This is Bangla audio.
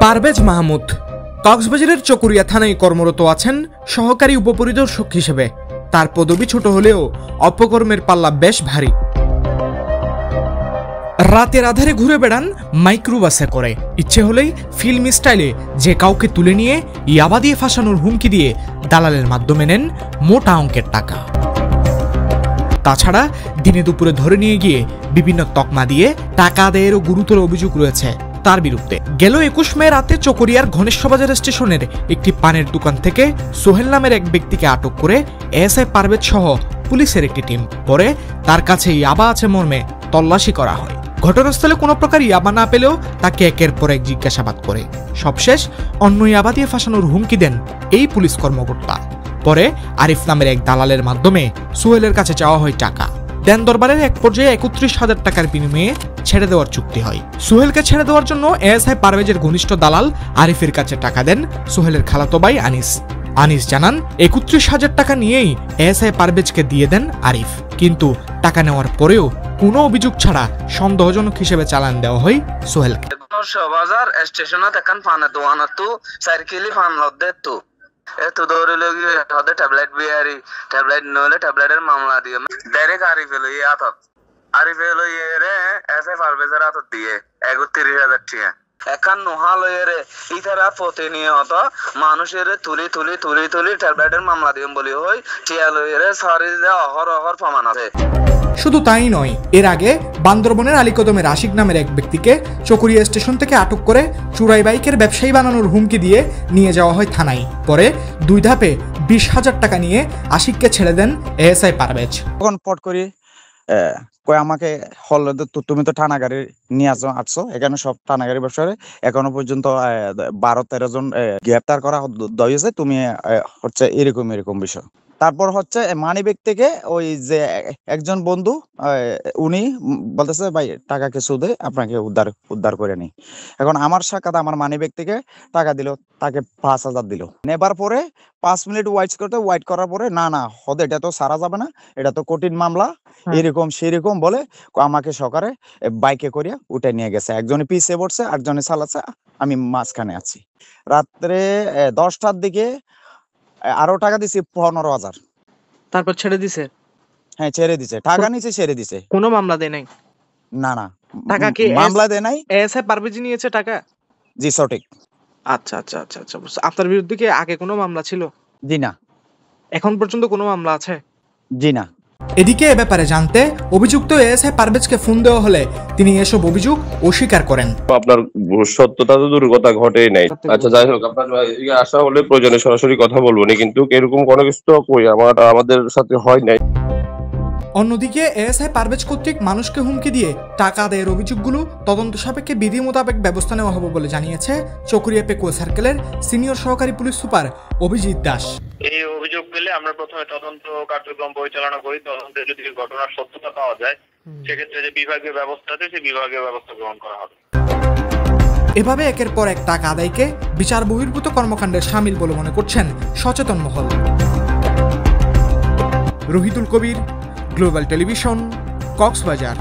পারভেজ মাহমুদ কক্সবাজারের চকরিয়া থানায় কর্মরত আছেন সহকারী উপপরিদর্শক হিসেবে। তার পদবি ছোট হলেও অপকর্মের পাল্লা বেশ ভারী। রাতের আধারে ঘুরে বেড়ান মাইক্রোবাসে করে, ইচ্ছে হলেই ফিল্ম স্টাইলে যে কাউকে তুলে নিয়ে ইয়াবা দিয়ে ফাঁসানোর হুমকি দিয়ে দালালের মাধ্যমে নেন মোটা অঙ্কের টাকা। তাছাড়া দিনে দুপুরে ধরে নিয়ে গিয়ে বিভিন্ন তকমা দিয়ে টাকা আদায়েরও গুরুতর অভিযোগ রয়েছে তার বিরুদ্ধে। গেল 21 মে রাতে চকরিয়ার ঘনেশ্বরবাজার স্টেশনের একটি পানের দোকান থেকে সোহেল নামের এক ব্যক্তিকে আটক করে এএসআই পারভেজ সহ পুলিশের একটি টিম পরে তার কাছে ইয়াবা আছে মর্মে তল্লাশি করা হয়। ঘটনাস্থলে কোনো প্রকার ইয়াবা না পেলেও তাকে একের পর এক জিজ্ঞাসাবাদ করে সবশেষ অন্য ইয়াবা দিয়ে ফাঁসানোর হুমকি দেন এই পুলিশ কর্মকর্তা। পরে আরিফ নামের এক দালালের মাধ্যমে সোহেলের কাছে চাওয়া হয় টাকা। দেন দরবারের এক পর্যায়ে 31,000 টাকার বিনিময়ে ছেড়ে দেওয়ার চুক্তি হয়। সোহেলকে ছেড়ে দেওয়ার জন্য এএসআই পারভেজের ঘনিষ্ঠ দালাল আরিফের কাছে টাকা দেন সোহেলের খালাতো ভাই আনিস। আনিস জানান 31,000 টাকা নিয়েই এএসআই পারভেজকে দিয়ে দেন আরিফ, কিন্তু টাকা নেওয়ার পরেও কোনো অভিযোগ ছাড়া সন্দেহজনক হিসেবে চালান দেওয়া হয় সোহেলকে। বাজার স্টেশনত এখন ফানে দোয়ানাতু সাইকেলি ফান লদ্দে তু এত দৌড়ে লগি হদে ট্যাবলেট বিয়ারি ট্যাবলেট নলে ট্যাবলেটের মামলা দিয়ে ডাইরেক্ট আরিফে লই আতত আরিফে লই রে এসআই পারভেজের আতত দিয়ে 31,000 টাকা এখন নোহা লই রে ইতারা প্রতিনিয়ত মানুষের তুলি তুলি তুলি তুলি ট্যাবলেটের মামলা দিয়ে বলি হই টিয়া লই রে সরি দে অহর প্রমাণ আছে। শুধু তাই নয়, এর আগে বান্দরবনের আলীকদমের আশিক নামের এক ব্যক্তিকে চকরিয়া স্টেশন থেকে আটক করে চুরাই বাইকের ব্যবসায়ী বানানোর হুমকি দিয়ে নিয়ে যাওয়া হয় থানায়। পরে 2 ধাপে 20,000 টাকা নিয়ে আশিককে ছেড়ে দেন এএসআই পারভেজ। তখন পট করি কয় আমাকে হল তুমি তো টানা গাড়ি নিয়ে আসছো এখানে সব টানা গাড়ি ব্যবসায়ী এখনো পর্যন্ত 12-13 জন গ্রেপ্তার করা হয়েছে, তুমি হচ্ছে এরকম বিষয়। তারপর হচ্ছে মানিব্যাগ থেকে ওই যে একজন বন্ধু উনি বলতেছে ভাই টাকা কিছু দে আপনাকে উদ্ধার করে নি। এখন আমার সাক্ষাৎ আমার মানিব্যাগ থেকে টাকা দিল, তাকে 5,000 দিল। নেবার পরে 5 মিনিট ওয়াইট করার পরে না হদে এটা তো সারা যাবে না, এটা তো কঠিন মামলা এরকম সেরকম বলে আমাকে সকালে বাইকে করিয়া উঠে নিয়ে গেছে। একজনে পিছে পড়ছে একজনে চালাচ্ছে, আমি মাঝখানে আছি। রাত্রে 10টার দিকে আরো টাকা দিছি 15,000। তারপর ছেড়ে দিছে? হ্যাঁ ছেড়ে দিছে, টাকা নিচে ছেড়ে দিছে। কোনো মামলা দেয় নাই? না টাকা কি মামলা দেয় নাই, এএসআই পারভেজ নিয়েছে টাকা? জি সঠিক। আচ্ছা, আপনার বিরুদ্ধে কি আগে কোনো মামলা ছিল? জি না। এখন পর্যন্ত কোনো মামলা আছে? জি না। এদিকে এ ব্যাপারে জানতে অভিযুক্ত এএসআই পারভেজকে ফোন দেওয়া হলে তিনি এসব অভিযোগ অস্বীকার করেন। আপনার সত্যতা তো দূর কথা ঘটেই নাই। আচ্ছা যাই হোক, আপনার আশা হলে প্রয়োজনে সরাসরি কথা বলবো না, কিন্তু এরকম কোনো কিছু তো আমাদের সাথে হয় নাই। অন্যদিকে এএসআই পারভেজ কর্তৃক মানুষকে হুমকি দিয়ে টাকা আদায়ের অভিযোগগুলো তদন্ত সাপেক্ষে বিধি মোতাবেক ব্যবস্থা নেওয়া হবে বলে জানিয়েছে চকরিয়া পেকুয়া সার্কেলের সিনিয়র সহকারী পুলিশ সুপার অভিজিৎ দাস। এই অভিযোগ পেলে আমরা প্রথমে তদন্ত কার্যক্রম পরিচালনা করি। তদন্তে যদি ঘটনার সত্যতা পাওয়া যায় সেক্ষেত্রে যে বিভাগীয় ব্যবস্থা আছে সেই বিভাগীয় ব্যবস্থা গ্রহণ করা হবে। এভাবে একের পর এক টাকা আদায়কে বিচার বহির্ভূত কর্মকাণ্ডের শামিল বলে মনে করছেন সচেতন মহল। রহিদুল কবির, গ্লোবাল টেলিভিশন, কক্সবাজার।